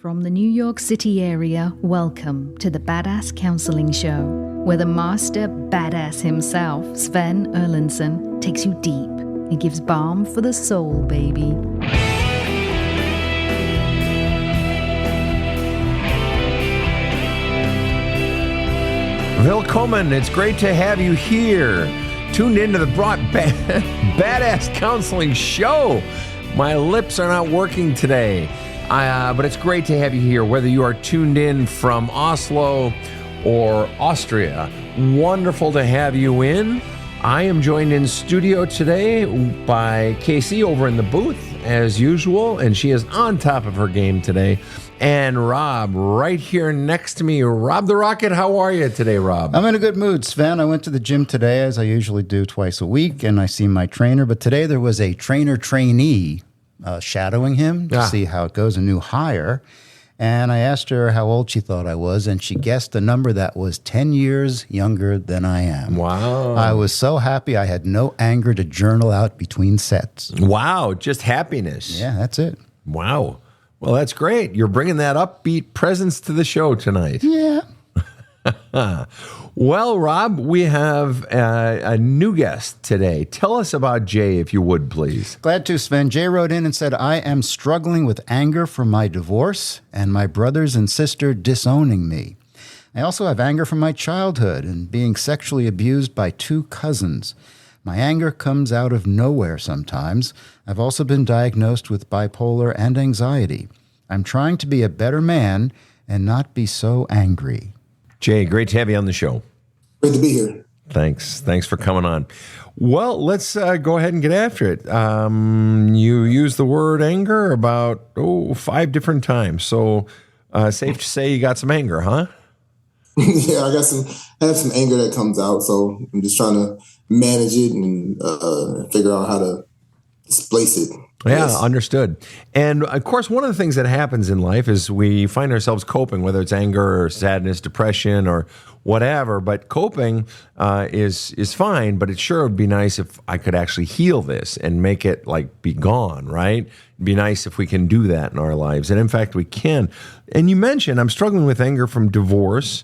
From the New York City area, welcome to the Badass Counseling Show, where the master badass himself, Sven takes you deep and gives balm for the soul, baby. Willkommen, it's great to have you here. Tuned into the Badass Counseling Show. My lips are not working today, but it's great to have you here, whether you are tuned in from Oslo or Austria. Wonderful to have you in. I am joined in studio today by Casey over in the booth, as usual, and she is on top of her game today. And Rob, right here next to me. Rob the Rocket, how are you today, Rob? I'm in a good mood, Sven. I went to the gym today, as I usually do twice a week, and I see my trainer. But today there was a trainer-trainee shadowing him to see how it goes, a new hire. And I asked her how old she thought I was, and she guessed a number that was 10 years younger than I am. Wow. I was so happy I had no anger to journal out between sets. Wow, just happiness. Yeah, that's it. Wow. Well, that's great. You're bringing that upbeat presence to the show tonight. Yeah. Well, Rob, we have a new guest today. Tell us about Jay, if you would, please. Glad to, Sven. Jay wrote in and said, I am struggling with anger from my divorce and my brothers and sister disowning me. I also have anger from my childhood and being sexually abused by 2 cousins. My anger comes out of nowhere sometimes. I've also been diagnosed with bipolar and anxiety. I'm trying to be a better man and not be so angry. Jay, great to have you on the show. Great to be here. Thanks for coming on. Well, let's go ahead and get after it. You used the word anger about 5 different times. So safe to say you got some anger, huh? Yeah, I have some anger that comes out. So I'm just trying to manage it and figure out how to displace it. Yeah, understood. And of course, one of the things that happens in life is we find ourselves coping, whether it's anger or sadness, depression, or whatever. But coping is fine. But it sure would be nice if I could actually heal this and make it be gone, right? It'd be nice if we can do that in our lives. And in fact, we can. And you mentioned I'm struggling with anger from divorce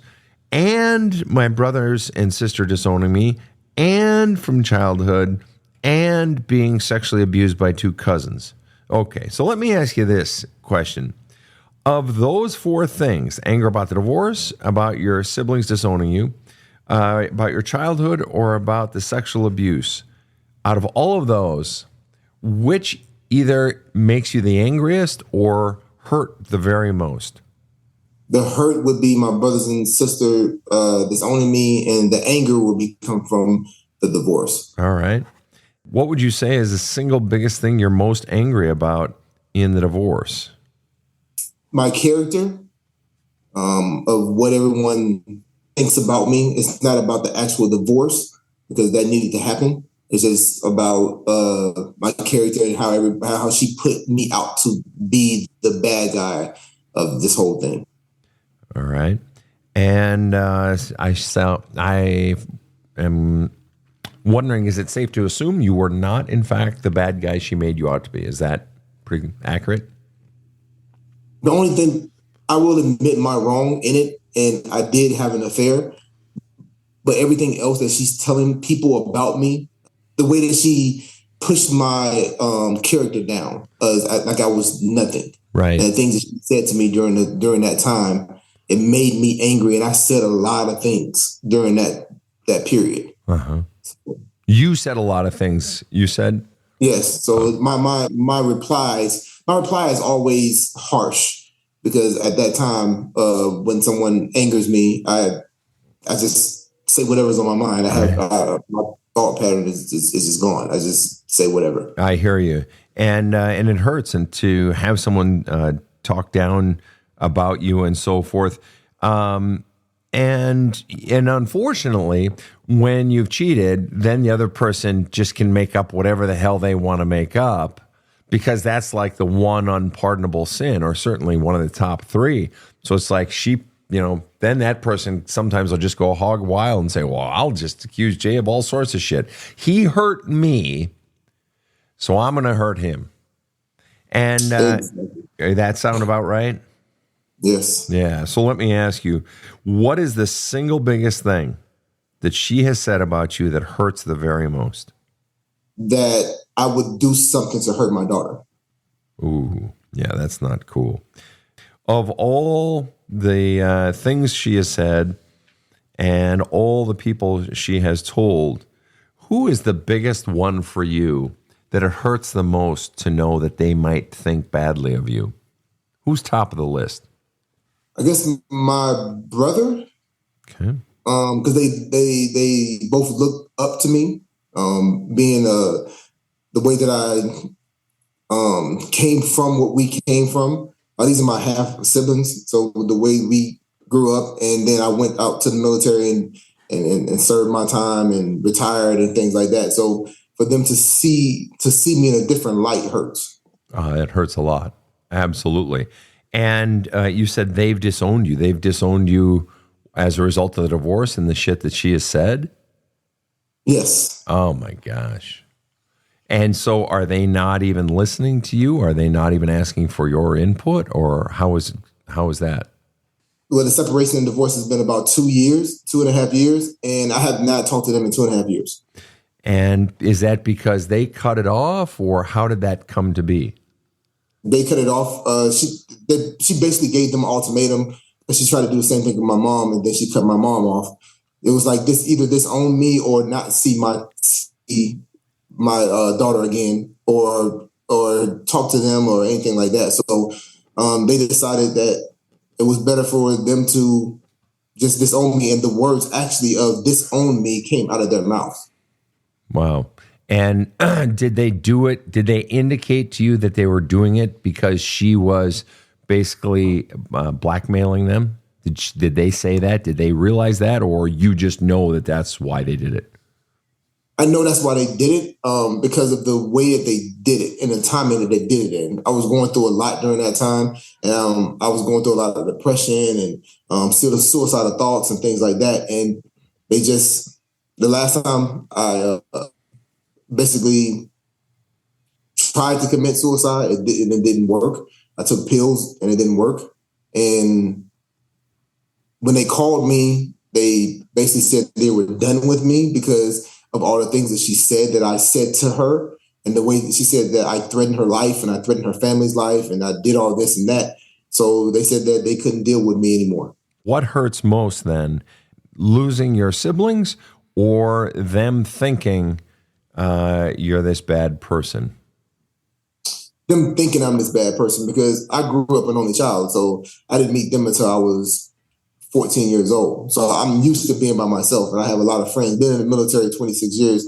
and my brothers and sister disowning me and from childhood and being sexually abused by 2 cousins. Okay, so let me ask you this question. Of those 4 things, anger about the divorce, about your siblings disowning you, about your childhood, or about the sexual abuse, out of all of those, which either makes you the angriest or hurt the very most? The hurt would be my brothers and sister disowning me, and the anger would come from the divorce. All right. What would you say is the single biggest thing you're most angry about in the divorce? My character, of what everyone thinks about me. It's not about the actual divorce, because that needed to happen. It's just about my character and how she put me out to be the bad guy of this whole thing. All right. And I am wondering, is it safe to assume you were not, in fact, the bad guy she made you out to be? Is that pretty accurate? The only thing, I will admit my wrong in it, and I did have an affair, but everything else that she's telling people about me, the way that she pushed my character down, like I was nothing. Right. And the things that she said to me during that time, it made me angry, and I said a lot of things during that period. Uh-huh. You said a lot of things. You said? Yes. So my reply is always harsh, because at that time, when someone angers me, I just say whatever's on my mind. My thought pattern is just gone. I just say whatever. I hear you. And it hurts, and to have someone talk down about you and so forth. And unfortunately, when you've cheated, then the other person just can make up whatever the hell they want to make up, because that's like the one unpardonable sin, or certainly one of the top 3. So it's like then that person sometimes will just go hog wild and say, well, I'll just accuse Jay of all sorts of shit. He hurt me, so I'm going to hurt him. And that sound about right? Yes. Yeah. So let me ask you, what is the single biggest thing that she has said about you that hurts the very most? That I would do something to hurt my daughter. Ooh, yeah, that's not cool. Of all the things she has said and all the people she has told, who is the biggest one for you that it hurts the most to know that they might think badly of you? Who's top of the list? I guess my brother, Okay. because they both look up to me, being the way that I came from, what we came from. These are my half siblings, so the way we grew up, and then I went out to the military and served my time and retired and things like that. So for them to see me in a different light hurts. It hurts a lot. Absolutely. And you said they've disowned you. They've disowned you as a result of the divorce and the shit that she has said? Yes. Oh, my gosh. And so are they not even listening to you? Are they not even asking for your input? Or how is that? Well, the separation and divorce has been about 2 years, 2.5 years, and I have not talked to them in 2.5 years. And is that because they cut it off, or how did that come to be? They cut it off. She basically gave them an ultimatum, but she tried to do the same thing with my mom, and then she cut my mom off. It was like this: either disown me or not see my daughter again, or talk to them or anything like that. So they decided that it was better for them to just disown me, and the words actually of disown me came out of their mouth. Wow. And did they do it? Did they indicate to you that they were doing it because she was basically blackmailing them? Did they say that? Did they realize that? Or you just know that that's why they did it? I know that's why they did it, because of the way that they did it and the timing that they did it in. I was going through a lot during that time, and I was going through a lot of depression and still suicidal thoughts and things like that. And they just, the last time I basically tried to commit suicide, it didn't work. I took pills and it didn't work. And when they called me, they basically said they were done with me because of all the things that she said that I said to her, and the way that she said that I threatened her life and I threatened her family's life and I did all this and that. So they said that they couldn't deal with me anymore. What hurts most then, losing your siblings or them thinking you're this bad person? Them thinking I'm this bad person, because I grew up an only child. So I didn't meet them until I was 14 years old. So I'm used to being by myself, and I have a lot of friends. Been in the military 26 years.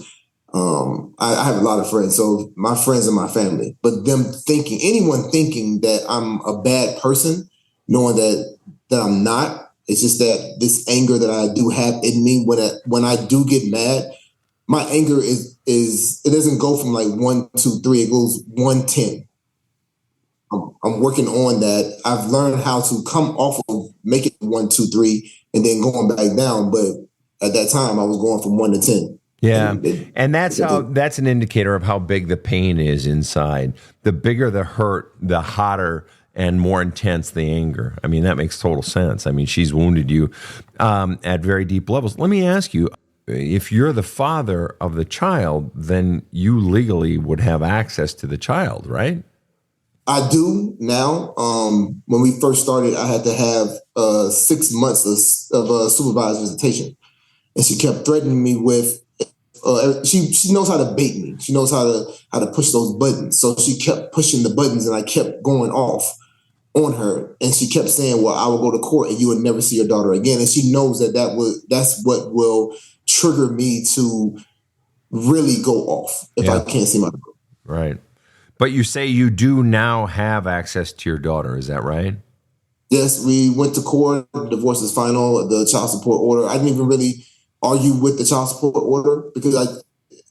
I have a lot of friends. So my friends are my family. But anyone thinking that I'm a bad person, knowing that I'm not, it's just that this anger that I do have in me when I do get mad, my anger is it doesn't go from like 1, 2, 3. It goes 1, 10. I'm working on that. I've learned how to come off of make it 1, 2, 3, and then going back down. But at that time, I was going from 1 to 10. Yeah, and that's an indicator of how big the pain is inside. The bigger the hurt, the hotter and more intense the anger. I mean, that makes total sense. I mean, she's wounded you at very deep levels. Let me ask you, if you're the father of the child, then you legally would have access to the child, right? I do now. When we first started, I had to have 6 months of supervised visitation, and she kept threatening me with. She knows how to bait me. She knows how to push those buttons. So she kept pushing the buttons, and I kept going off on her. And she kept saying, "Well, I will go to court, and you would never see your daughter again." And she knows that's what will trigger me to really go off if I can't see my daughter. Right. But you say you do now have access to your daughter. Is that right? Yes, we went to court. Divorce is final. The child support order. I didn't even really argue with the child support order because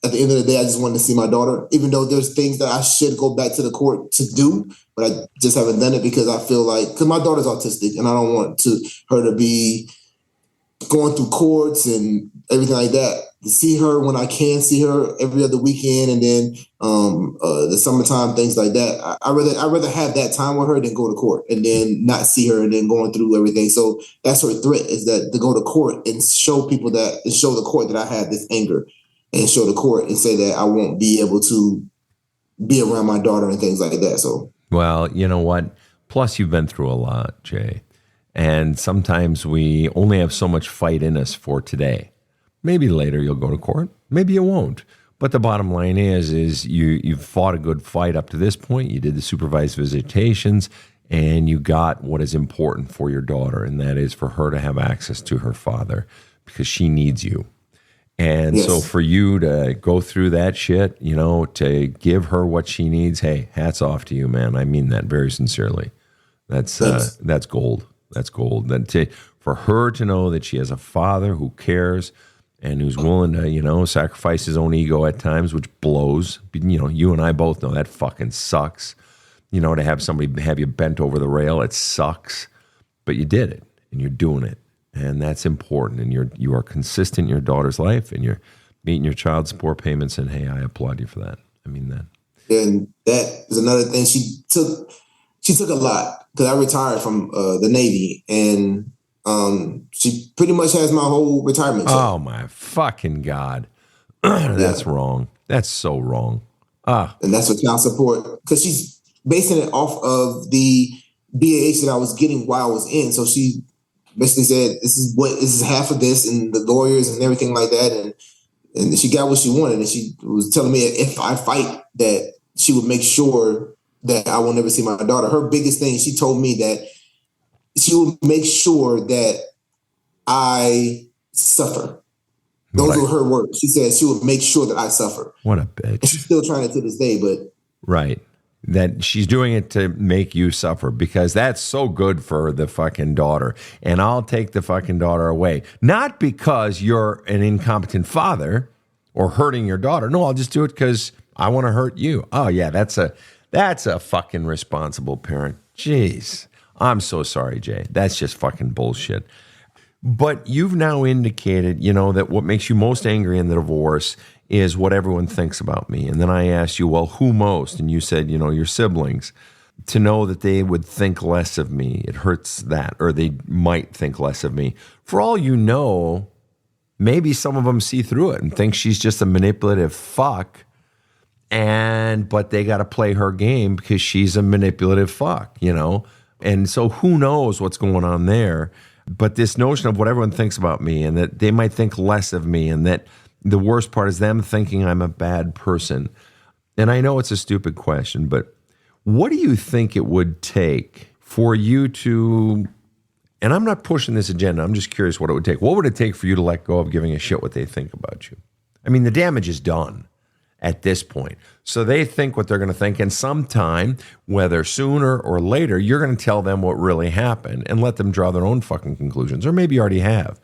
at the end of the day, I just wanted to see my daughter, even though there's things that I should go back to the court to do, but I just haven't done it because I feel like, because my daughter's autistic and I don't want her to be going through courts and everything like that to see her when I can see her every other weekend, and then the summertime, things like that. I rather have that time with her than go to court and then not see her and then going through everything. So that's her threat, is that to go to court and show people that, and show the court that I have this anger, and show the court and say that I won't be able to be around my daughter and things like that. So, well, you know what? Plus, you've been through a lot, Jay. And sometimes we only have so much fight in us for today. Maybe later you'll go to court. Maybe you won't. But the bottom line is you've fought a good fight up to this point. You did the supervised visitations, and you got what is important for your daughter, and that is for her to have access to her father, because she needs you. And yes. So for you to go through that shit, you know, to give her what she needs, hey, hats off to you, man. I mean that very sincerely. That's gold. That's gold. For her to know that she has a father who cares and who's willing to, you know, sacrifice his own ego at times, which blows. You know, you and I both know that fucking sucks. You know, to have somebody have you bent over the rail, it sucks. But you did it, and you're doing it, and that's important. And you are consistent in your daughter's life, and you're meeting your child support payments. And hey, I applaud you for that. I mean that. And that is another thing. She took a lot, because I retired from the Navy, and she pretty much has my whole retirement check. Oh my fucking God. That's wrong. That's so wrong. And that's for child support, because she's basing it off of the BAH that I was getting while I was in. So she basically said, this is half of this, and the lawyers and everything like that. And she got what she wanted. And she was telling me if I fight, that she would make sure that I will never see my daughter. Her biggest thing, she told me that she would make sure that I suffer. Those were her words. She said she would make sure that I suffer. What a bitch. And she's still trying it to this day, but. Right. That she's doing it to make you suffer, because that's so good for the fucking daughter. And I'll take the fucking daughter away. Not because you're an incompetent father or hurting your daughter. No, I'll just do it because I want to hurt you. Oh yeah, that's a fucking responsible parent. Jeez. I'm so sorry, Jay. That's just fucking bullshit. But you've now indicated, you know, that what makes you most angry in the divorce is what everyone thinks about me. And then I asked you, well, who most? And you said, you know, your siblings. To know that they would think less of me, it hurts that, or they might think less of me. For all you know, maybe some of them see through it and think she's just a manipulative fuck. But they got to play her game because she's a manipulative fuck, you know? And so who knows what's going on there? But this notion of what everyone thinks about me, and that they might think less of me, and that the worst part is them thinking I'm a bad person. And I know it's a stupid question, but what do you think it would take for you to, and I'm not pushing this agenda, I'm just curious what it would take. What would it take for you to let go of giving a shit what they think about you? I mean, the damage is done at this point. So they think what they're going to think, and sometime, whether sooner or later, you're going to tell them what really happened and let them draw their own fucking conclusions, or maybe you already have.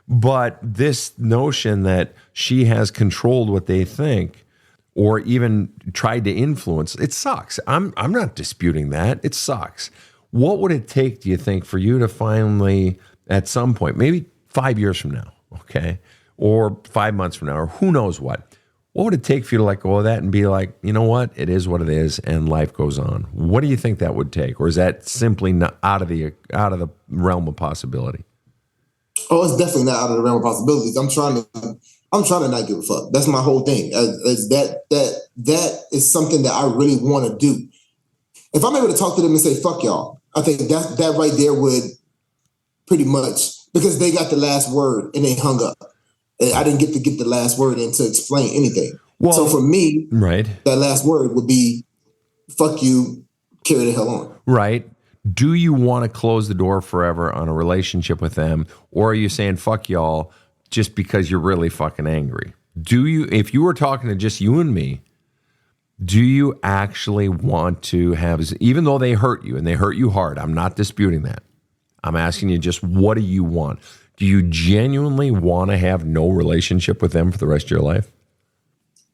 But this notion that she has controlled what they think, or even tried to influence, it sucks. I'm not disputing that. It sucks. What would it take, do you think, for you to finally, at some point, maybe 5 years from now, okay, or 5 months from now, or who knows what would it take for you to let go of that and be like, you know what, it is what it is, and life goes on? What do you think that would take, or is that simply not out of the realm of possibility? Oh, it's definitely not out of the realm of possibilities. I'm trying to not give a fuck. That's my whole thing. That is something that I really want to do. If I'm able to talk to them and say, fuck y'all, I think that right there would pretty much, because they got the last word and they hung up. And I didn't get the last word in to explain anything. Well, so for me, right, that last word would be, fuck you, carry the hell on. Right. Do you want to close the door forever on a relationship with them? Or are you saying, fuck y'all, just because you're really fucking angry? If you were talking to just you and me, do you actually want to have, even though they hurt you and they hurt you hard, I'm not disputing that. I'm asking you just, what do you want? Do you genuinely want to have no relationship with them for the rest of your life?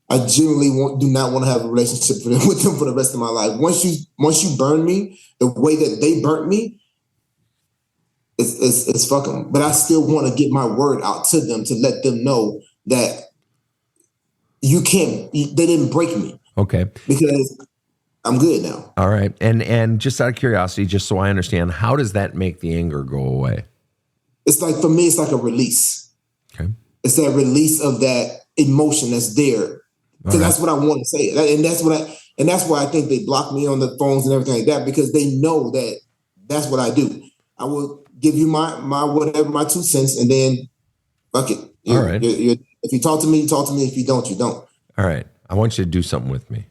I genuinely do not want to have a relationship with them for the rest of my life. Once you burn me the way that they burnt me, it's fuck them. But I still want to get my word out to them to let them know that they didn't break me. Okay. Because I'm good now. All right. And just out of curiosity, just so I understand, how does that make the anger go away? It's like, for me, it's like a release. Okay. It's that release of that emotion that's there. Because that's what I want to say. And that's why I think they block me on the phones and everything like that, because they know that that's what I do. I will give you my whatever, my 2 cents, and then fuck it. All right. If you talk to me, you talk to me. If you don't, you don't. All right. I want you to do something with me.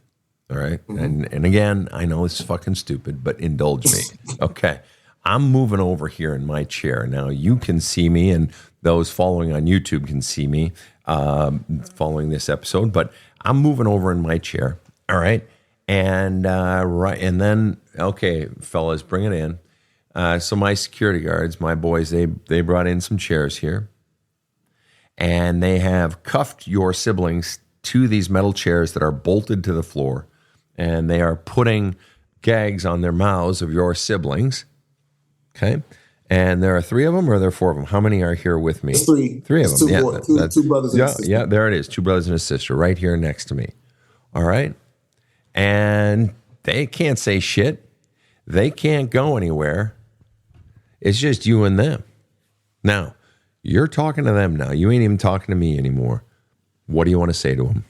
All right. Mm-hmm. And again, I know this is fucking stupid, but indulge me. Okay. I'm moving over here in my chair. Now you can see me, and those following on YouTube can see me following this episode, but I'm moving over in my chair. All right. And and then, okay, fellas, bring it in. So my security guards, my boys, they brought in some chairs here, and they have cuffed your siblings to these metal chairs that are bolted to the floor, and they are putting gags on their mouths of your siblings. Okay. And there are 3 of them, or are there 4 of them? How many are here with me? It's 3. 3 of them. Two brothers and a sister. Yeah, there it is. 2 brothers and a sister right here next to me. All right. And they can't say shit. They can't go anywhere. It's just you and them. Now, you're talking to them now. You ain't even talking to me anymore. What do you want to say to them?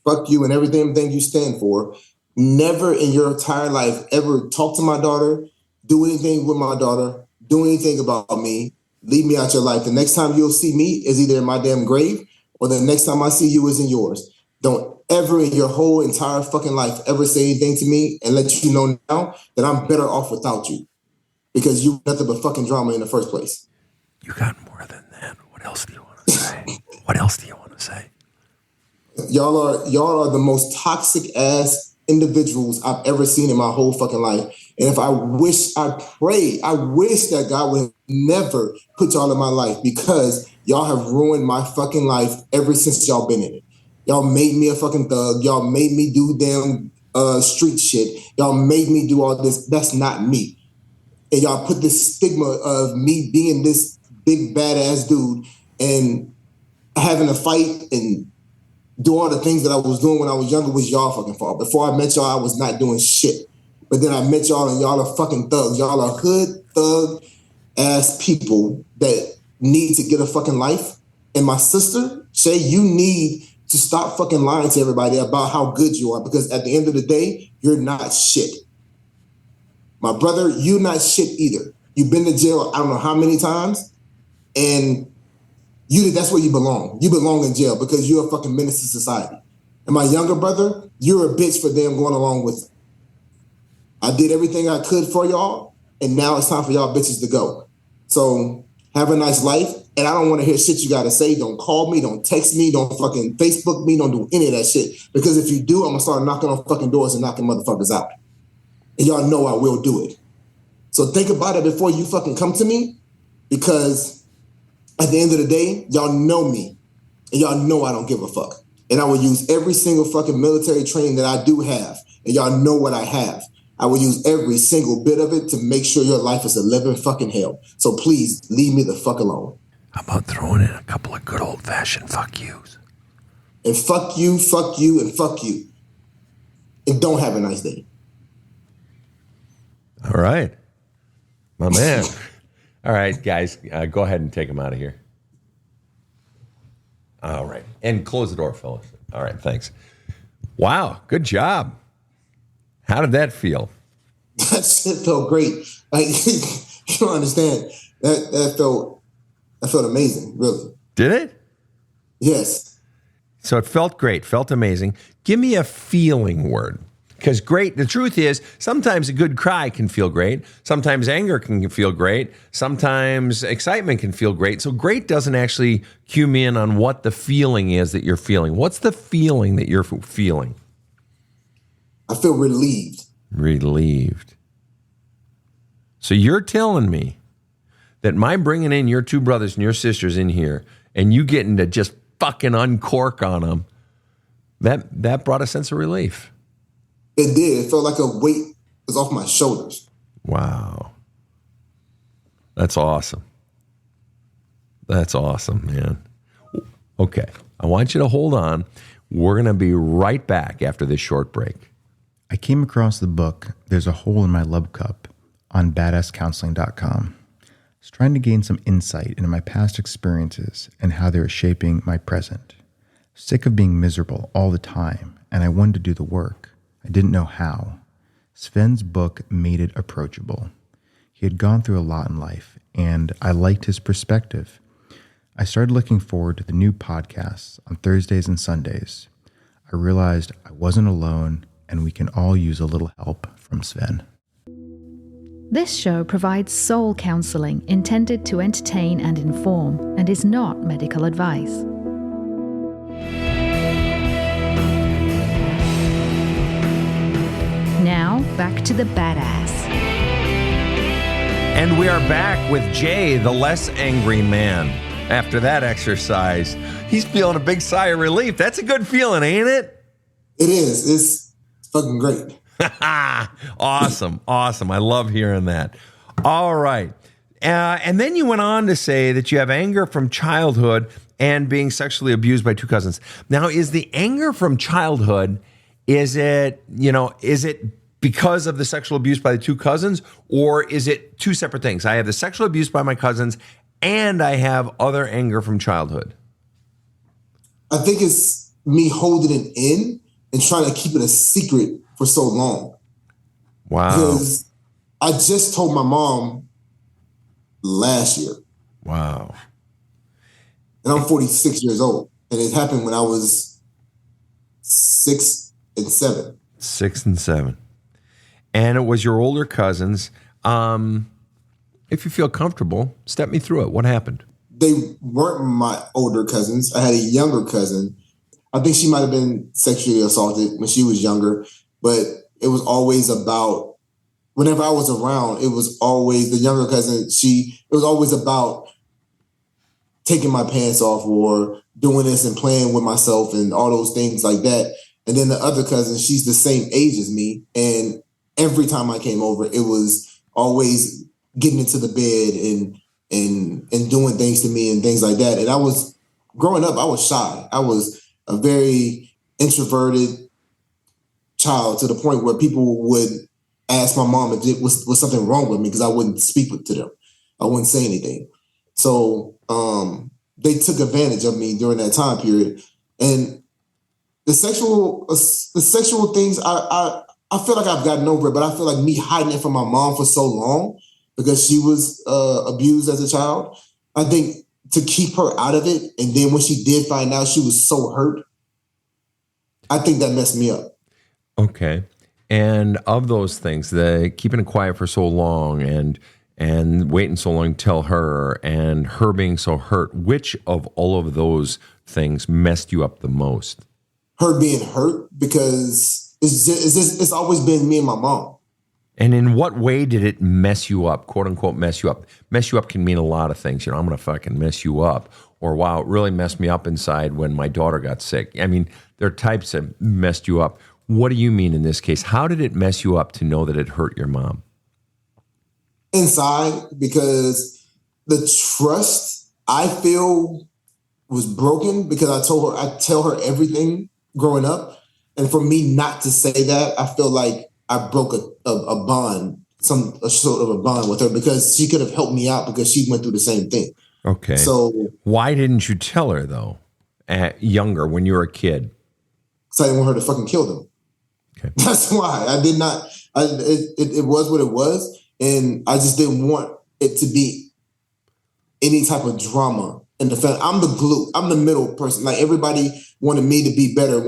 Fuck you and everything you stand for. Never in your entire life ever talk to my daughter, do anything with my daughter, do anything about me, leave me out your life. The next time you'll see me is either in my damn grave, or the next time I see you is in yours. Don't ever in your whole entire fucking life ever say anything to me, and let you know now that I'm better off without you, because you nothing but fucking drama in the first place. You got more than that. What else do you want to say? What else do you want to say? Y'all are the most toxic ass individuals I've ever seen in my whole fucking life. And if I wish that God would have never put y'all in my life, because y'all have ruined my fucking life ever since y'all been in it. Y'all made me a fucking thug. Y'all made me do damn street shit. Y'all made me do all this. That's not me. And y'all put this stigma of me being this big badass dude and having a fight and do all the things that I was doing when I was younger was y'all fucking fault. Before I met y'all, I was not doing shit. But then I met y'all, and y'all are fucking thugs. Y'all are hood thug ass people that need to get a fucking life. And my sister, Shay, you need to stop fucking lying to everybody about how good you are, because at the end of the day, you're not shit. My brother, you're not shit either. You've been to jail I don't know how many times, and that's where you belong. You belong in jail because you're a fucking menace to society. And my younger brother, you're a bitch for them going along with it. I did everything I could for y'all, and now it's time for y'all bitches to go. So have a nice life, and I don't want to hear shit you got to say. Don't call me, don't text me, don't fucking Facebook me, don't do any of that shit. Because if you do, I'm going to start knocking on fucking doors and knocking motherfuckers out. And y'all know I will do it. So think about it before you fucking come to me, because at the end of the day, y'all know me, and y'all know I don't give a fuck. And I will use every single fucking military training that I do have, and y'all know what I have. I will use every single bit of it to make sure your life is a living fucking hell. So please leave me the fuck alone. How about throwing in a couple of good old-fashioned fuck yous? And fuck you, and fuck you. And don't have a nice day. All right. My man. All right, guys, go ahead and take him out of here. All right. And close the door, fellas. All right, thanks. Wow, good job. How did that feel? That shit felt great. Like, you don't understand. That felt amazing, really. Did it? Yes. So it felt great, felt amazing. Give me a feeling word. Because great, the truth is, sometimes a good cry can feel great. Sometimes anger can feel great. Sometimes excitement can feel great. So great doesn't actually cue me in on what the feeling is that you're feeling. What's the feeling that you're feeling? I feel relieved. Relieved. So you're telling me that my bringing in your 2 brothers and your sisters in here and you getting to just fucking uncork on them, that brought a sense of relief. It did. It felt like a weight was off my shoulders. Wow. That's awesome. That's awesome, man. Okay. I want you to hold on. We're going to be right back after this short break. I came across the book, There's a Hole in My Love Cup, on badasscounseling.com. I was trying to gain some insight into my past experiences and how they were shaping my present. Sick of being miserable all the time, and I wanted to do the work. I didn't know how. Sven's book made it approachable. He had gone through a lot in life, and I liked his perspective. I started looking forward to the new podcasts on Thursdays and Sundays. I realized I wasn't alone, and we can all use a little help from Sven. This show provides soul counseling intended to entertain and inform and is not medical advice. Now, back to the badass. And we are back with Jay, the less angry man. After that exercise, he's feeling a big sigh of relief. That's a good feeling, ain't it? It is. It's fucking great. Awesome. I love hearing that. All right. And then you went on to say that you have anger from childhood and being sexually abused by two cousins. Now, is the anger from childhood, is it because of the sexual abuse by the two cousins, or is it two separate things? I have the sexual abuse by my cousins and I have other anger from childhood. I think it's me holding it in and trying to keep it a secret for so long. Wow. Because I just told my mom last year. Wow. And I'm 46 years old. And it happened when I was 6 and 7. 6 and 7. And it was your older cousins. If you feel comfortable, step me through it. What happened? They weren't my older cousins. I had a younger cousin. I think she might have been sexually assaulted when she was younger, but it was always about, whenever I was around, it was always the younger cousin. It was always about taking my pants off or doing this and playing with myself and all those things like that. And then the other cousin, she's the same age as me. And every time I came over, it was always getting into the bed and doing things to me and things like that. And growing up, I was shy. I was a very introverted child, to the point where people would ask my mom if it was something wrong with me because I wouldn't speak to them. I wouldn't say anything. So they took advantage of me during that time period. And the sexual things, I feel like I've gotten over it, but I feel like me hiding it from my mom for so long because she was abused as a child, I think to keep her out of it. And then when she did find out, she was so hurt. I think that messed me up. Okay. And of those things, the keeping it quiet for so long and waiting so long to tell her and her being so hurt, which of all of those things messed you up the most? Her being hurt, because it's always been me and my mom. And in what way did it mess you up, quote unquote, mess you up? Mess you up can mean a lot of things. I'm going to fucking mess you up. Or, wow, it really messed me up inside when my daughter got sick. I mean, there are types that messed you up. What do you mean in this case? How did it mess you up to know that it hurt your mom? Inside, because the trust I feel was broken because I tell her everything growing up. And for me not to say that, I feel like I broke a bond, a sort of a bond with her, because she could have helped me out because she went through the same thing. Okay. So why didn't you tell her though, younger, when you were a kid? Because I didn't want her to fucking kill them. Okay. That's why I did not. It was what it was, and I just didn't want it to be any type of drama in the family. I'm the glue. I'm the middle person. Like, everybody wanted me to be better.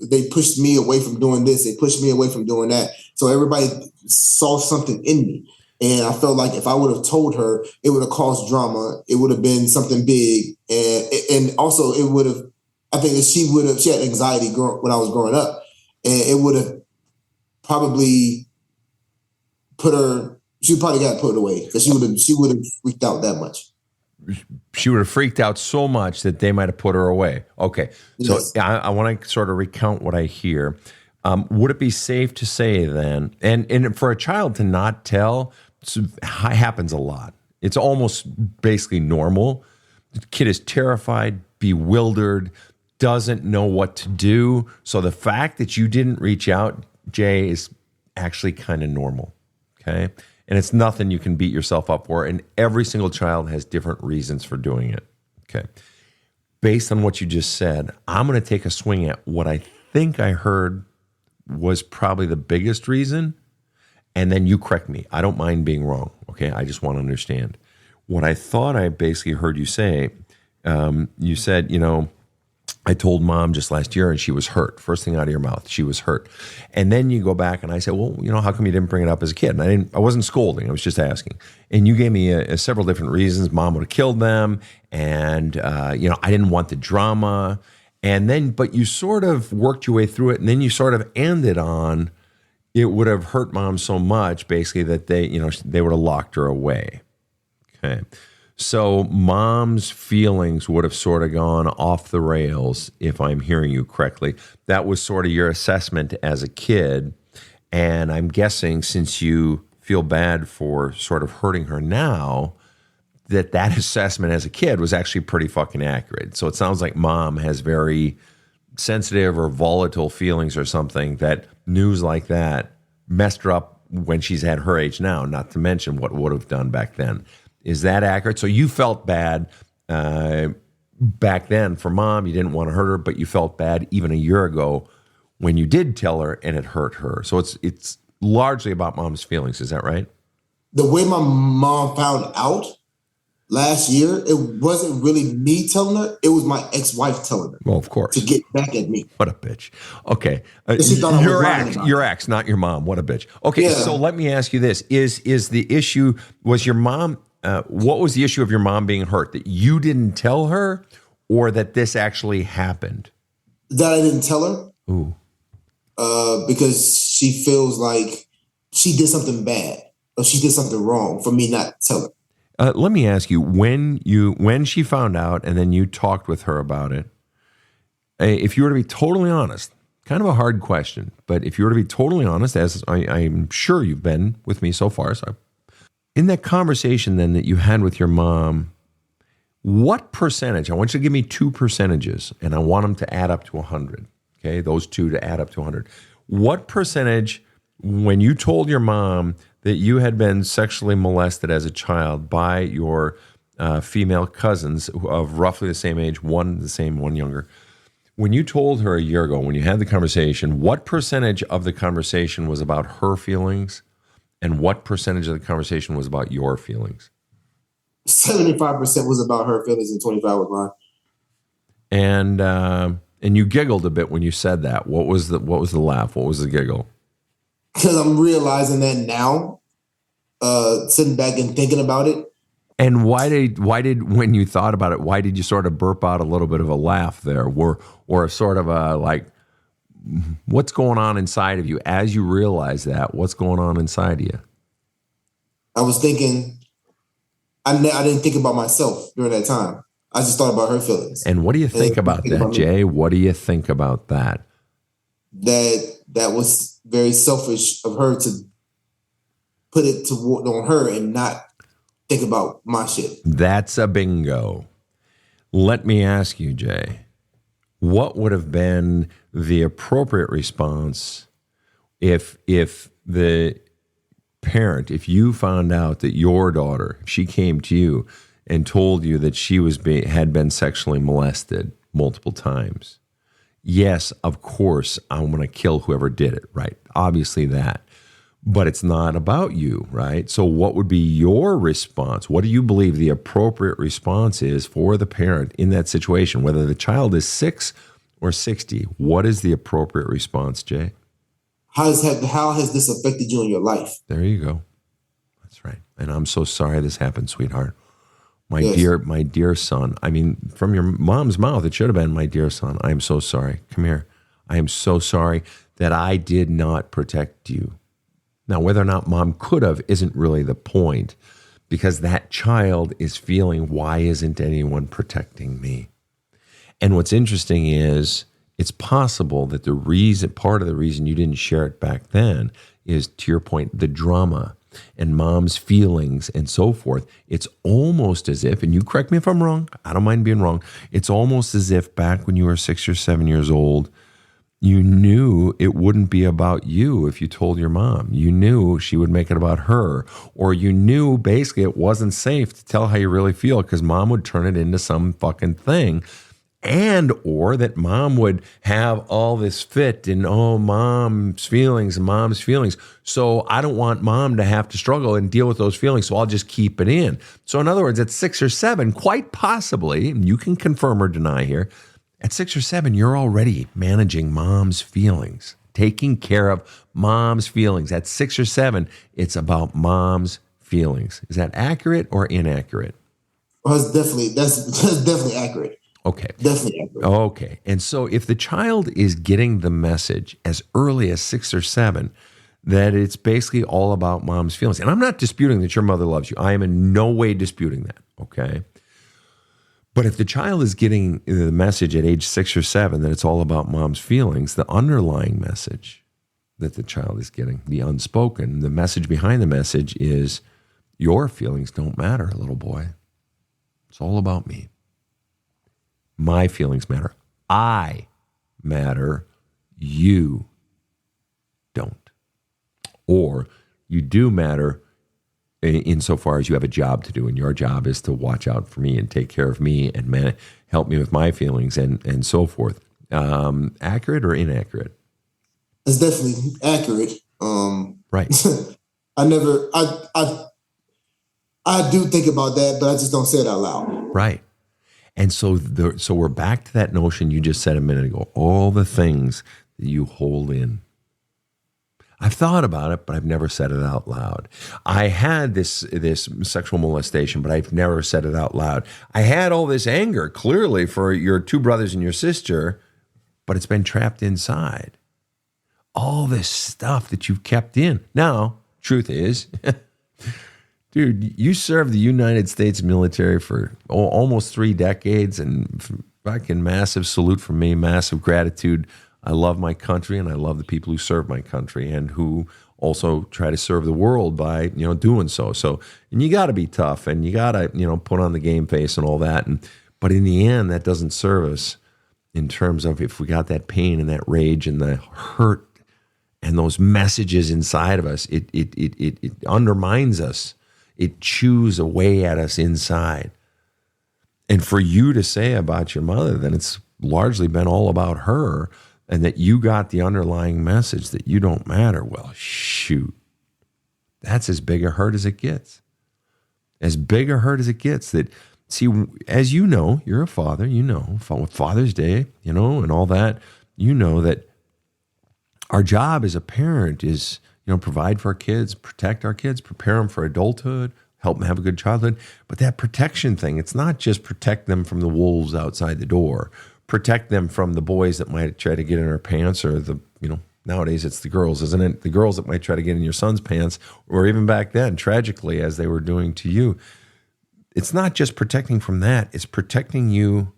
They pushed me away from doing this. They pushed me away from doing that. So everybody saw something in me. And I felt like if I would have told her, it would have caused drama. It would have been something big. And also it would have, I think that she had anxiety when I was growing up. And it would have probably she probably got put away because she would have freaked out that much. She would have freaked out so much that they might have put her away. Okay. Yes. So I want to sort of recount what I hear. Would it be safe to say then, and for a child to not tell, happens a lot. It's almost basically normal. The kid is terrified, bewildered, doesn't know what to do. So the fact that you didn't reach out, Jay, is actually kind of normal, okay? And it's nothing you can beat yourself up for. And every single child has different reasons for doing it, okay? Based on what you just said, I'm going to take a swing at what I think I heard was probably the biggest reason. And then you correct me. I don't mind being wrong, okay? I just want to understand. What I thought I basically heard you say, you said, I told mom just last year and she was hurt. First thing out of your mouth, she was hurt. And then you go back and I said, well, how come you didn't bring it up as a kid? And I wasn't scolding. I was just asking. And you gave me several different reasons. Mom would have killed them. And, I didn't want the drama. And then, but you sort of worked your way through it. And then you sort of ended on, it would have hurt mom so much, basically, that they would have locked her away. Okay. So mom's feelings would have sort of gone off the rails, if I'm hearing you correctly. That was sort of your assessment as a kid. And I'm guessing since you feel bad for sort of hurting her now, that assessment as a kid was actually pretty fucking accurate. So it sounds like mom has very sensitive or volatile feelings or something, that news like that messed her up when she's at her age now, not to mention what would have done back then. Is that accurate? So you felt bad back then for mom. You didn't want to hurt her, but you felt bad even a year ago when you did tell her and it hurt her. So it's largely about mom's feelings. Is that right? The way my mom found out last year, it wasn't really me telling her. It was my ex-wife telling her. Well, of course. To get back at me. What a bitch. Okay. She thought I was lying about it. Your ex, not your mom. What a bitch. Okay, Yeah. So let me ask you this. Is the issue, was your mom, what was the issue of your mom being hurt? That you didn't tell her, or that this actually happened? That I didn't tell her. Ooh. Because she feels like she did something bad or she did something wrong for me not to tell her. Let me ask you, when she found out and then you talked with her about it, if you were to be totally honest, kind of a hard question, but if you were to be totally honest, as I'm sure you've been with me so far, in that conversation then that you had with your mom, what percentage, I want you to give me 2 percentages, and I want them to add up to 100, okay? Those 2 to add up to 100. What percentage, when you told your mom that you had been sexually molested as a child by your female cousins of roughly the same age, one the same, one younger, when you told her a year ago, when you had the conversation, what percentage of the conversation was about her feelings and what percentage of the conversation was about your feelings? 75% was about her feelings and 25% was mine. And you giggled a bit when you said that. What was the laugh? What was the giggle? Because I'm realizing that now, sitting back and thinking about it. And why did when you thought about it, why did you sort of burp out a little bit of a laugh there, or sort of a like, what's going on inside of you as you realize that? What's going on inside of you? I was thinking, I didn't think about myself during that time. I just thought about her feelings. And what do you think about that, Jay? What do you think about that? That was very selfish of her to put it on her and not think about my shit. That's a bingo. Let me ask you, Jay, what would have been the appropriate response if the parent, if you found out that your daughter, she came to you and told you that she had been sexually molested multiple times? Yes, of course, I'm going to kill whoever did it, right? Obviously that. But it's not about you, right? So what would be your response? What do you believe the appropriate response is for the parent in that situation, whether the child is 6 or 60? What is the appropriate response, Jay? How has this affected you in your life? There you go. That's right. And I'm so sorry this happened, sweetheart. My dear son. I mean, from your mom's mouth, it should have been, my dear son. I am so sorry. Come here. I am so sorry that I did not protect you. Now, whether or not mom could have isn't really the point, because that child is feeling, why isn't anyone protecting me? And what's interesting is it's possible that part of the reason you didn't share it back then is, to your point, the drama. and mom's feelings and so forth, it's almost as if, and you correct me if I'm wrong, I don't mind being wrong, it's almost as if back when you were 6 or 7 years old, you knew it wouldn't be about you if you told your mom. You knew she would make it about her. Or you knew basically it wasn't safe to tell how you really feel because mom would turn it into some fucking thing. And or that mom would have all this fit in, oh, mom's feelings and mom's feelings. So I don't want mom to have to struggle and deal with those feelings, so I'll just keep it in. So in other words, at 6 or 7, quite possibly, and you can confirm or deny here, at 6 or 7, you're already managing mom's feelings, taking care of mom's feelings. At 6 or 7, it's about mom's feelings. Is that accurate or inaccurate? Well, that's definitely accurate. Okay. Definitely accurate. Okay. And so if the child is getting the message as early as 6 or 7, that it's basically all about mom's feelings. And I'm not disputing that your mother loves you. I am in no way disputing that. Okay. But if the child is getting the message at age 6 or 7 that it's all about mom's feelings, the underlying message that the child is getting, the unspoken, the message behind the message is your feelings don't matter, little boy. It's all about me. My feelings matter. I matter. You don't. Or you do matter insofar as you have a job to do, and your job is to watch out for me and take care of me and help me with my feelings and so forth. Accurate or inaccurate? It's definitely accurate. Right. I do think about that, but I just don't say it out loud. Right. And so we're back to that notion you just said a minute ago, all the things that you hold in. I've thought about it, but I've never said it out loud. I had this sexual molestation, but I've never said it out loud. I had all this anger, clearly, for your 2 brothers and your sister, but it's been trapped inside. All this stuff that you've kept in. Now, truth is, dude, you served the United States military for almost 3 decades, and fucking massive salute from me, massive gratitude. I love my country, and I love the people who serve my country and who also try to serve the world by, doing so. So, and you got to be tough, and you got to, put on the game face and all that. But in the end, that doesn't serve us in terms of if we got that pain and that rage and the hurt and those messages inside of us, it undermines us. It chews away at us inside. And for you to say about your mother that it's largely been all about her, and that you got the underlying message that you don't matter, well, shoot. That's as big a hurt as it gets. As big a hurt as it gets. That, see, as you know, you're a father, Father's Day, and all that, that our job as a parent is, provide for our kids, protect our kids, prepare them for adulthood, help them have a good childhood. But that protection thing, it's not just protect them from the wolves outside the door, protect them from the boys that might try to get in our pants, or nowadays it's the girls, isn't it? The girls that might try to get in your son's pants, or even back then, tragically, as they were doing to you. It's not just protecting from that. It's protecting you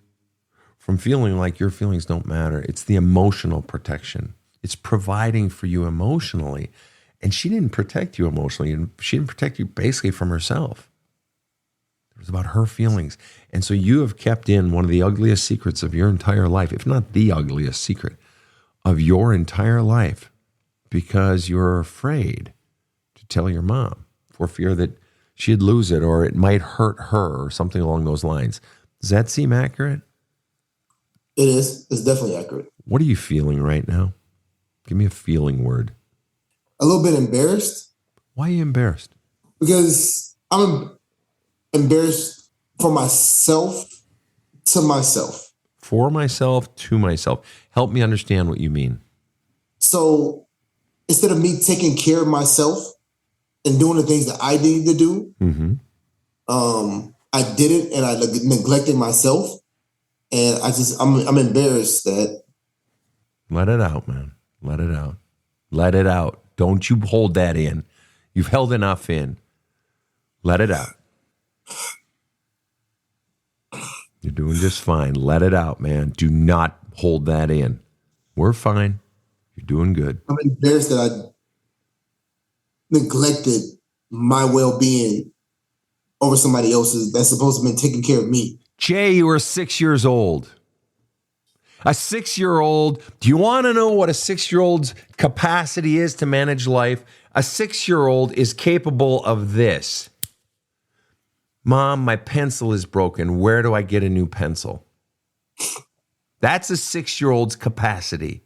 from feeling like your feelings don't matter. It's the emotional protection. It's providing for you emotionally. And she didn't protect you emotionally, and she didn't protect you basically from herself. It was about her feelings. And so you have kept in one of the ugliest secrets of your entire life, if not the ugliest secret of your entire life, because you're afraid to tell your mom for fear that she'd lose it or it might hurt her or something along those lines. Does that seem accurate? It is. It's definitely accurate. What are you feeling right now? Give me a feeling word. A little bit embarrassed. Why are you embarrassed? Because I'm embarrassed for myself to myself. For myself to myself. Help me understand what you mean. So instead of me taking care of myself and doing the things that I needed to do, I did it and I neglected myself. And I'm embarrassed that. Let it out, man. Let it out. Let it out. Don't you hold that in. You've held enough in. Let it out. You're doing just fine. Let it out, man. Do not hold that in. We're fine. You're doing good. I'm embarrassed that I neglected my well-being over somebody else's that's supposed to have been taking care of me. Jay, you were 6 years old. A 6-year-old, do you want to know what a 6-year-old's capacity is to manage life? A 6-year-old is capable of this. Mom, my pencil is broken. Where do I get a new pencil? That's a 6-year-old's capacity.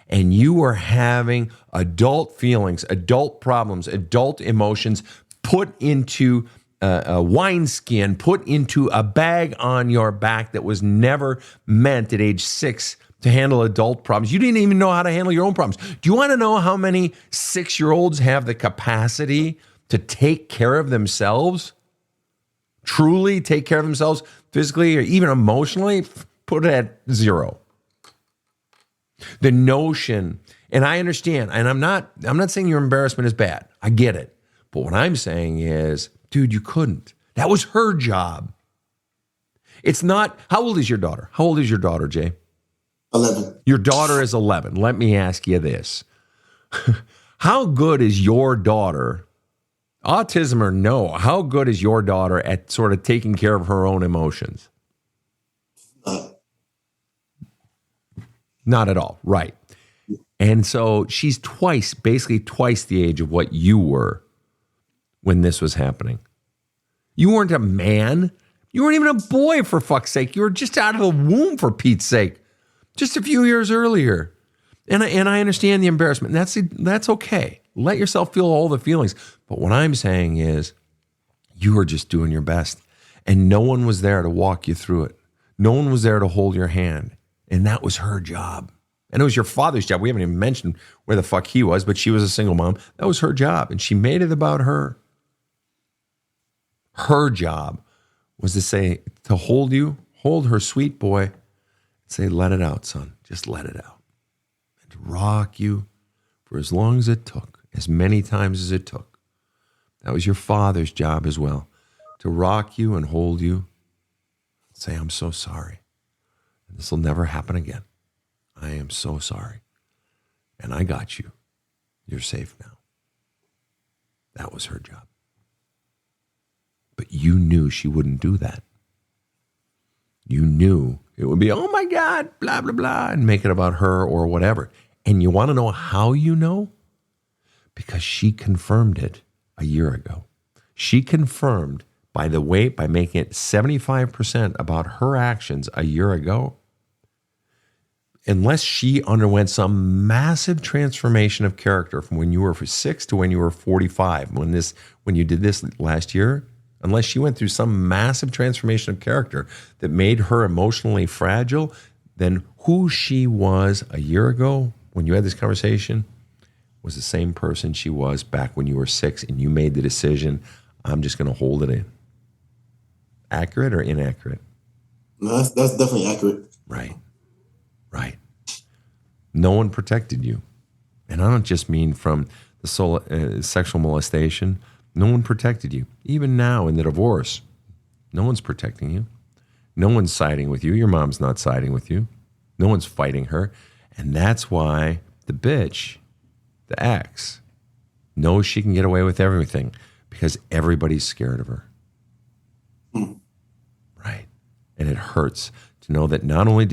And you are having adult feelings, adult problems, adult emotions put into a wineskin, put into a bag on your back that was never meant at age 6 to handle adult problems. You didn't even know how to handle your own problems. Do you want to know how many 6-year-olds have the capacity to take care of themselves? Truly take care of themselves physically or even emotionally? Put it at 0. The notion, and I understand, and I'm not saying your embarrassment is bad. I get it. But what I'm saying is, dude, you couldn't. That was her job. It's not, how old is your daughter? How old is your daughter, Jay? 11. Your daughter is 11. Let me ask you this. How good is your daughter, autism or no, how good is your daughter at sort of taking care of her own emotions? Not at all, right. And so she's basically twice the age of what you were when this was happening. You weren't a man. You weren't even a boy, for fuck's sake. You were just out of the womb, for Pete's sake, just a few years earlier. And I understand the embarrassment. That's okay. Let yourself feel all the feelings. But what I'm saying is you were just doing your best. And no one was there to walk you through it. No one was there to hold your hand. And that was her job. And it was your father's job. We haven't even mentioned where the fuck he was, but she was a single mom. That was her job. And she made it about her. Her job was to hold you, hold her sweet boy, and say, let it out, son. Just let it out. And to rock you for as long as it took, as many times as it took. That was your father's job as well. To rock you and hold you. Say, I'm so sorry. And this will never happen again. I am so sorry. And I got you. You're safe now. That was her job. But you knew she wouldn't do that. You knew it would be, oh my God, blah, blah, blah, and make it about her or whatever. And you want to know how you know? Because she confirmed it a year ago. She confirmed, by the way, by making it 75% about her actions a year ago, unless she underwent some massive transformation of character from when you were 6 to when you were 45, when you did this last year, unless she went through some massive transformation of character that made her emotionally fragile, then who she was a year ago when you had this conversation was the same person she was back when you were 6 and you made the decision, I'm just going to hold it in. Accurate or inaccurate? No, that's definitely accurate. Right. No one protected you. And I don't just mean from the sexual molestation. No one protected you. Even now in the divorce, no one's protecting you. No one's siding with you. Your mom's not siding with you. No one's fighting her. And that's why the bitch, the ex, knows she can get away with everything because everybody's scared of her. Right. And it hurts to know that not only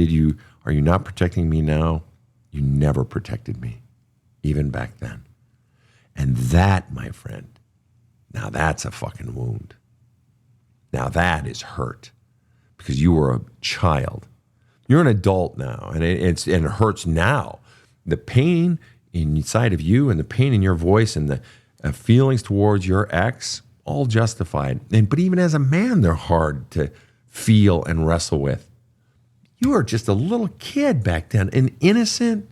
are you not protecting me now, you never protected me, even back then. And that, my friend, now that's a fucking wound. Now that is hurt because you were a child. You're an adult now, and it hurts now. The pain inside of you and the pain in your voice and the feelings towards your ex, all justified. But even as a man, they're hard to feel and wrestle with. You were just a little kid back then, an innocent,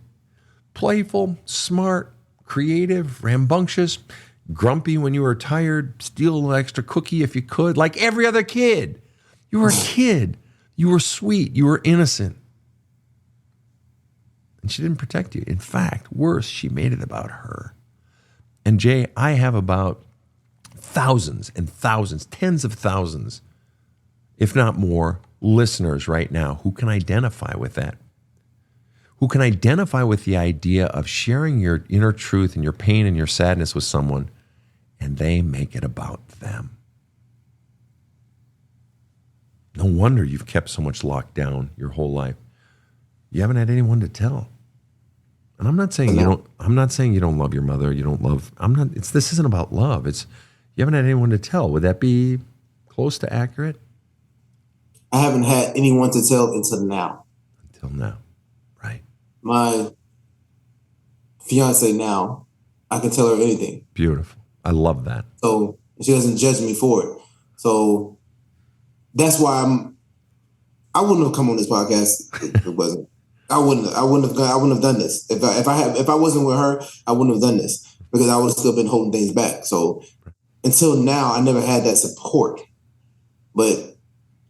playful, smart, creative, rambunctious, grumpy when you were tired, steal an extra cookie if you could, like every other kid. You were a kid. You were sweet. You were innocent. And she didn't protect you. In fact, worse, she made it about her. And Jay, I have about thousands and thousands, tens of thousands, if not more, listeners right now who can identify with that, who can identify with the idea of sharing your inner truth and your pain and your sadness with someone and they make it about them. No wonder you've kept so much locked down your whole life. You haven't had anyone to tell. And I'm not saying I'm not saying you don't love your mother, this isn't about love. It's you haven't had anyone to tell. Would that be close to accurate? I haven't had anyone to tell until now. Until now. Right. My fiance now, I can tell her anything. Beautiful. I love that. So she doesn't judge me for it. So that's why I wouldn't have come on this podcast if it wasn't. I wouldn't have done this. If I wasn't with her, I wouldn't have done this because I would have still been holding things back. So until now, I never had that support, but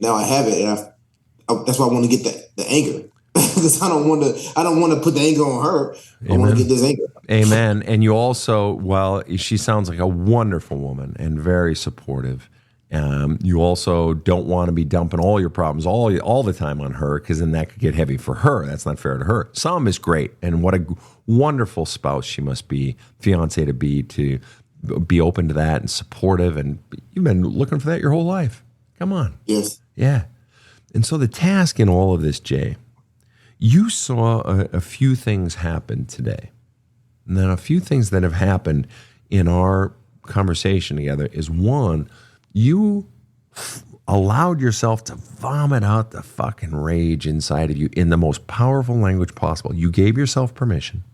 now I have it, and that's why I want to get the anger because I don't want to put the anger on her. Amen. I want to get this anger. Amen. And you also, well, she sounds like a wonderful woman and very supportive. You also don't want to be dumping all your problems all the time on her because then that could get heavy for her. That's not fair to her. Some is great, and what a wonderful spouse she must be, fiance to be open to that and supportive. And you've been looking for that your whole life. Come on. Yes. Yeah. And so the task in all of this, Jay, you saw a few things happen today. And then a few things that have happened in our conversation together is one, you allowed yourself to vomit out the fucking rage inside of you in the most powerful language possible. You gave yourself permission.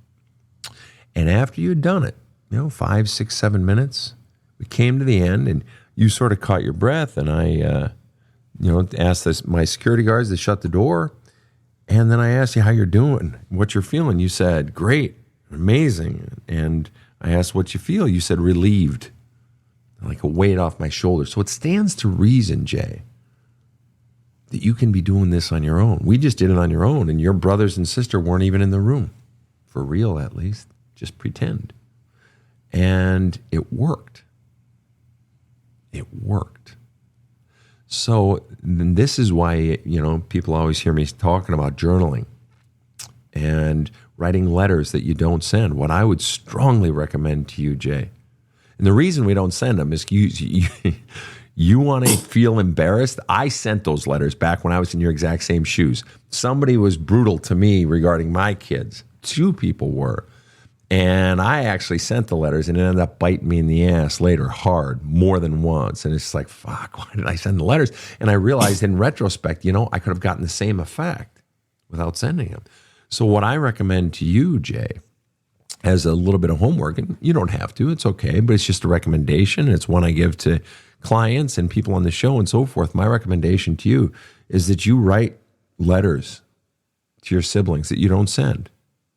And after you'd done it, 5, 6, 7 minutes, we came to the end and you sort of caught your breath. And I, asked my security guards to shut the door. And then I asked you how you're doing, what you're feeling. You said, great, amazing. And I asked what you feel. You said relieved. Like a weight off my shoulders. So it stands to reason, Jay, that you can be doing this on your own. We just did it on your own, and your brothers and sister weren't even in the room. For real, at least. Just pretend. And it worked. It worked. So this is why, people always hear me talking about journaling and writing letters that you don't send. What I would strongly recommend to you, Jay, and the reason we don't send them is you want to feel embarrassed. I sent those letters back when I was in your exact same shoes. Somebody was brutal to me regarding my kids. 2 people were. And I actually sent the letters and it ended up biting me in the ass later hard, more than once. And it's like, fuck, why did I send the letters? And I realized in retrospect, I could have gotten the same effect without sending them. So what I recommend to you, Jay, as a little bit of homework, and you don't have to, it's okay, but it's just a recommendation. It's one I give to clients and people on the show and so forth. My recommendation to you is that you write letters to your siblings that you don't send.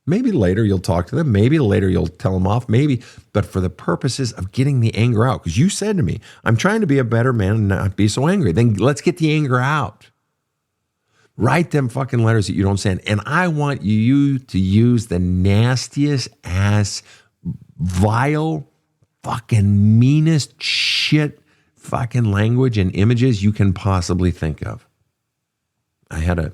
Maybe later you'll talk to them. Maybe later you'll tell them off. Maybe, but for the purposes of getting the anger out. Because you said to me, I'm trying to be a better man and not be so angry. Then let's get the anger out. Write them fucking letters that you don't send. And I want you to use the nastiest ass, vile, fucking meanest shit fucking language and images you can possibly think of. I had a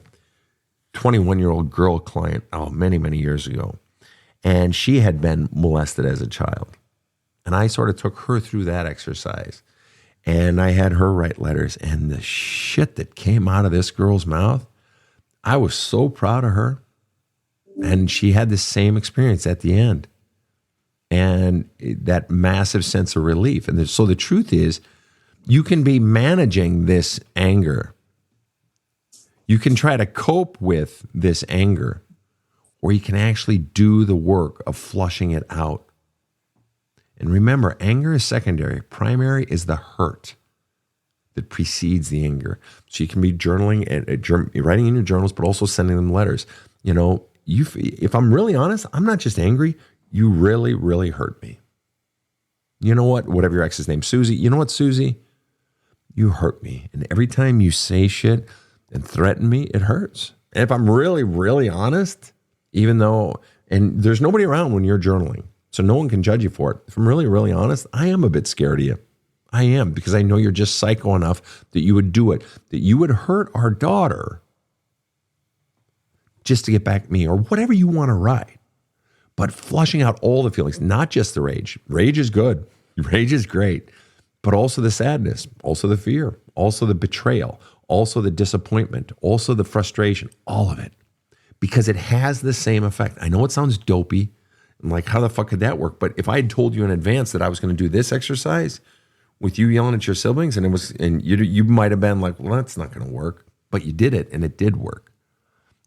21-year-old girl client, many, many years ago. And she had been molested as a child. And I sort of took her through that exercise. And I had her write letters. And the shit that came out of this girl's mouth, I was so proud of her. And she had the same experience at the end. And that massive sense of relief. And so the truth is, you can be managing this anger. You can try to cope with this anger, or you can actually do the work of flushing it out. And remember, anger is secondary. Primary is the hurt that precedes the anger. So you can be journaling, writing in your journals, but also sending them letters. If I'm really honest, I'm not just angry. You really, really hurt me. You know what? Whatever your ex's name, Susie. You know what, Susie? You hurt me. And every time you say shit and threaten me, it hurts. And if I'm really, really honest, even though, and there's nobody around when you're journaling, so no one can judge you for it. If I'm really, really honest, I am a bit scared of you. I am, because I know you're just psycho enough that you would do it, that you would hurt our daughter just to get back at me or whatever you want to write. But flushing out all the feelings, not just the rage. Rage is good. Rage is great, but also the sadness, also the fear, also the betrayal, also the disappointment, also the frustration, all of it. Because it has the same effect. I know it sounds dopey. I'm like, how the fuck could that work? But if I had told you in advance that I was going to do this exercise with you yelling at your siblings, and you might have been like, well, that's not going to work. But you did it, and it did work.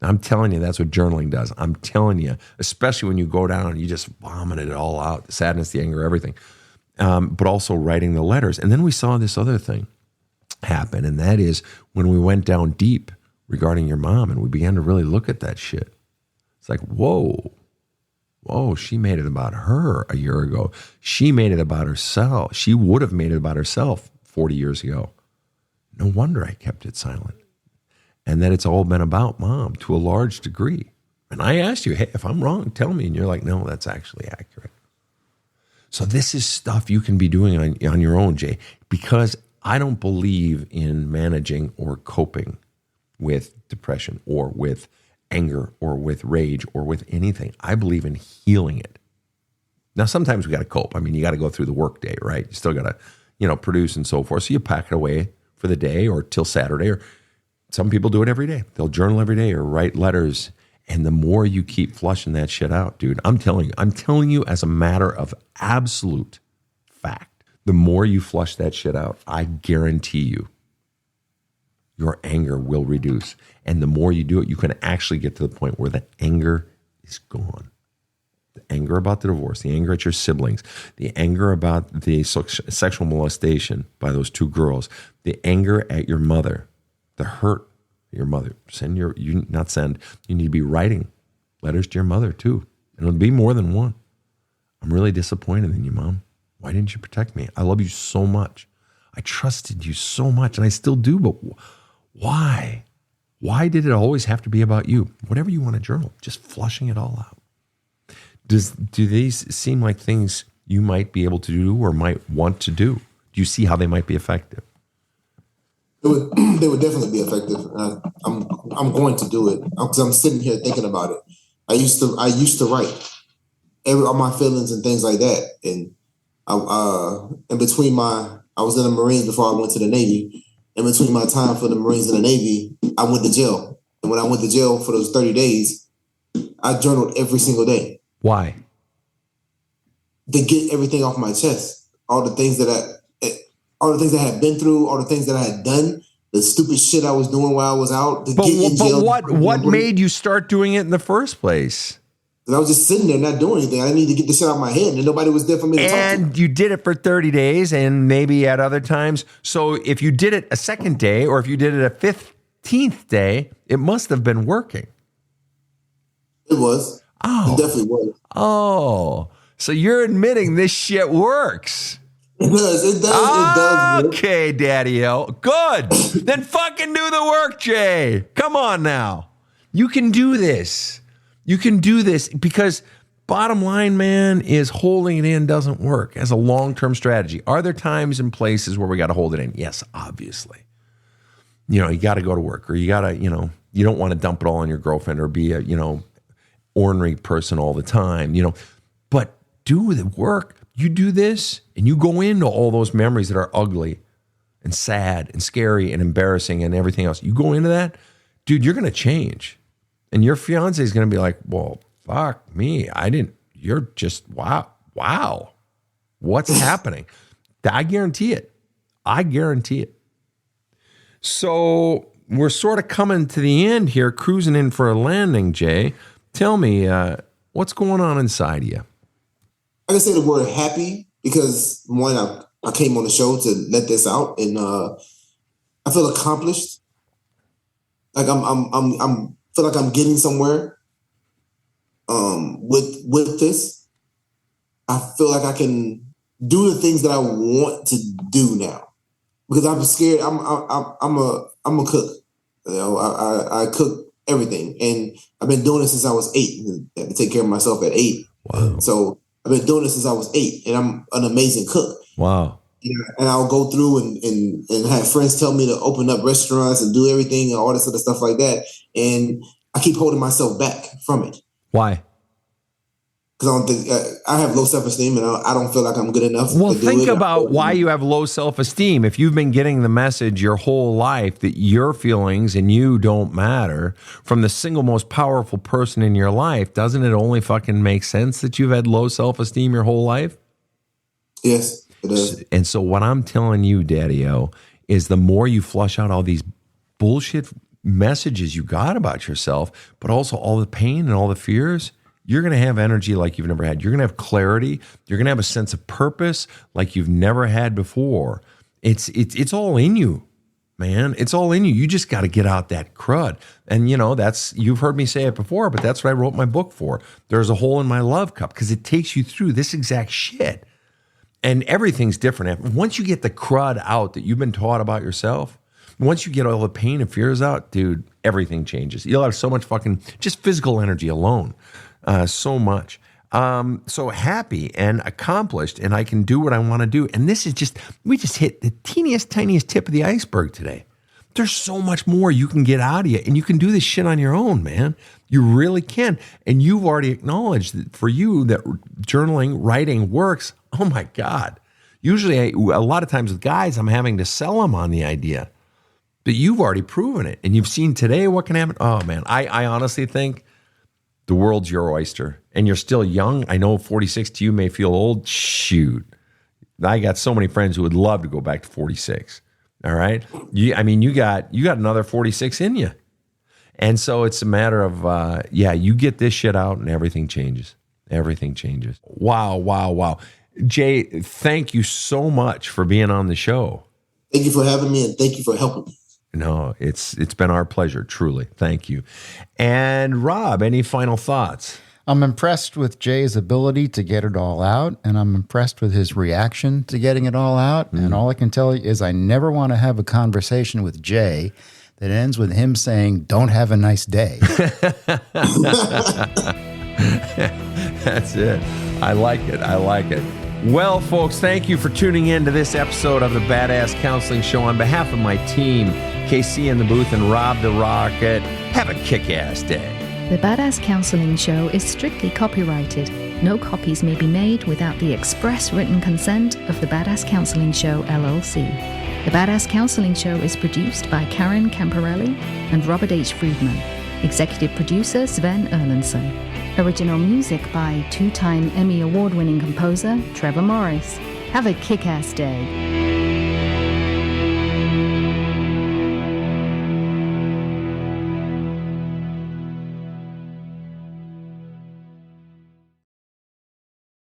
I'm telling you, that's what journaling does. I'm telling you, especially when you go down and you just vomit it all out, the sadness, the anger, everything. But also writing the letters. And then we saw this other thing happen, and that is when we went down deep regarding your mom and we began to really look at that shit. It's like, whoa, she made it about her a year ago. She made it about herself. She would have made it about herself 40 years ago. No wonder I kept it silent. And that it's all been about mom to a large degree. And I asked you, hey, if I'm wrong, tell me. And you're like, no, that's actually accurate. So this is stuff you can be doing on your own, Jay, because I don't believe in managing or coping with depression or with anger or with rage or with anything. I believe in healing it. Now, sometimes we got to cope. I mean, you got to go through the work day, right? You still got to, produce and so forth. So you pack it away for the day or till Saturday, or some people do it every day. They'll journal every day or write letters. And the more you keep flushing that shit out, dude, I'm telling you as a matter of absolute fact, the more you flush that shit out, I guarantee you, your anger will reduce. And the more you do it, you can actually get to the point where the anger is gone. The anger about the divorce, the anger at your siblings, the anger about the sexual molestation by those two girls, the anger at your mother, the hurt at your mother. You need to be writing letters to your mother too. And it'll be more than one. I'm really disappointed in you, Mom. Why didn't you protect me? I love you so much. I trusted you so much, and I still do, but why? Why did it always have to be about you? Whatever you want to journal, just flushing it all out. Do these seem like things you might be able to do or might want to do? Do you see how they might be effective? They would definitely be effective. I'm going to do it because I'm sitting here thinking about it. I used to write all my feelings and things like that, and in between I was in the Marines before I went to the Navy. In between my time for the Marines and the Navy, I went to jail. And when I went to jail for those 30 days, I journaled every single day. Why? To get everything off my chest. All the things that I had been through, all the things that I had done, the stupid shit I was doing while I was out. But what made you start doing it in the first place? And I was just sitting there not doing anything. I needed to get the shit out of my head, and nobody was there for me to talk to. And you did it for 30 days and maybe at other times. So if you did it a second day or if you did it a 15th day, it must have been working. It was. Oh. It definitely was. Oh. So you're admitting this shit works. It does. It does. Okay, Daddy-O. Good. Then fucking do the work, Jay. Come on now. You can do this. You can do this because bottom line, man, is holding it in doesn't work as a long-term strategy. Are there times and places where we got to hold it in? Yes, obviously. You got to go to work or you got to, you don't want to dump it all on your girlfriend or be a, ornery person all the time, but do the work. You do this and you go into all those memories that are ugly and sad and scary and embarrassing and everything else. You go into that, dude, you're going to change. And your fiance is going to be like, well, fuck me. You're just, wow. What's happening? I guarantee it. So we're sort of coming to the end here, cruising in for a landing, Jay. Tell me, what's going on inside of you? I can say the word happy because one, I came on the show to let this out, and I feel accomplished. Like I'm feel like I'm getting somewhere with this. I feel like I can do the things that I want to do now because I'm scared. I'm a cook. I cook everything, and I've been doing it since I was 8. I had to take care of myself at 8. Wow. So I've been doing it since I was 8, and I'm an amazing cook. Wow. And I'll go through and have friends tell me to open up restaurants and do everything and all this other stuff like that. And I keep holding myself back from it. Why? because I don't think I have low self-esteem, and I don't feel like I'm good enough. Well, to do think it. about why you have low self-esteem. If you've been getting the message your whole life that your feelings and you don't matter from the single most powerful person in your life, doesn't it only fucking make sense that you've had low self-esteem your whole life? Yes, it does. And so what I'm telling you, Daddy-O, is the more you flush out all these bullshit messages you got about yourself, but also all the pain and all the fears, you're going to have energy like you've never had. You're going to have clarity. You're going to have a sense of purpose like you've never had before. It's all in you, man. It's all in you. You just got to get out that crud. And you've heard me say it before, but that's what I wrote my book for. There's a hole in my love cup, because it takes you through this exact shit. And everything's different. Once you get the crud out that you've been taught about yourself, once you get all the pain and fears out, dude, everything changes. You'll have so much fucking just physical energy alone. So much. So happy and accomplished, and I can do what I want to do. And this is we just hit the teeniest, tiniest tip of the iceberg today. There's so much more you can get out of you, and you can do this shit on your own, man. You really can. And you've already acknowledged that for you that journaling, writing works. Oh my God. Usually a lot of times with guys, I'm having to sell them on the idea, but you've already proven it. And you've seen today what can happen. Oh man, I honestly think the world's your oyster, and you're still young. I know 46 to you may feel old. Shoot. I got so many friends who would love to go back to 46. All right. You got another 46 in you. And so it's a matter of, you get this shit out and everything changes. Everything changes. Wow. Jay, thank you so much for being on the show. Thank you for having me, and thank you for helping me. No, it's been our pleasure, truly. Thank you. And Rob, any final thoughts? I'm impressed with Jay's ability to get it all out, and I'm impressed with his reaction to getting it all out. And all I can tell you is I never want to have a conversation with Jay that ends with him saying, "Don't have a nice day." That's it. I like it. Well, folks, thank you for tuning in to this episode of the Badass Counseling Show. On behalf of my team, KC in the booth and Rob the Rocket, have a kick-ass day. The Badass Counseling Show is strictly copyrighted. No copies may be made without the express written consent of the Badass Counseling Show, LLC. The Badass Counseling Show is produced by Karen Camparelli and Robert H. Friedman. Executive producer Sven Erlandson. Original music by two-time Emmy Award-winning composer Trevor Morris. Have a kick-ass day.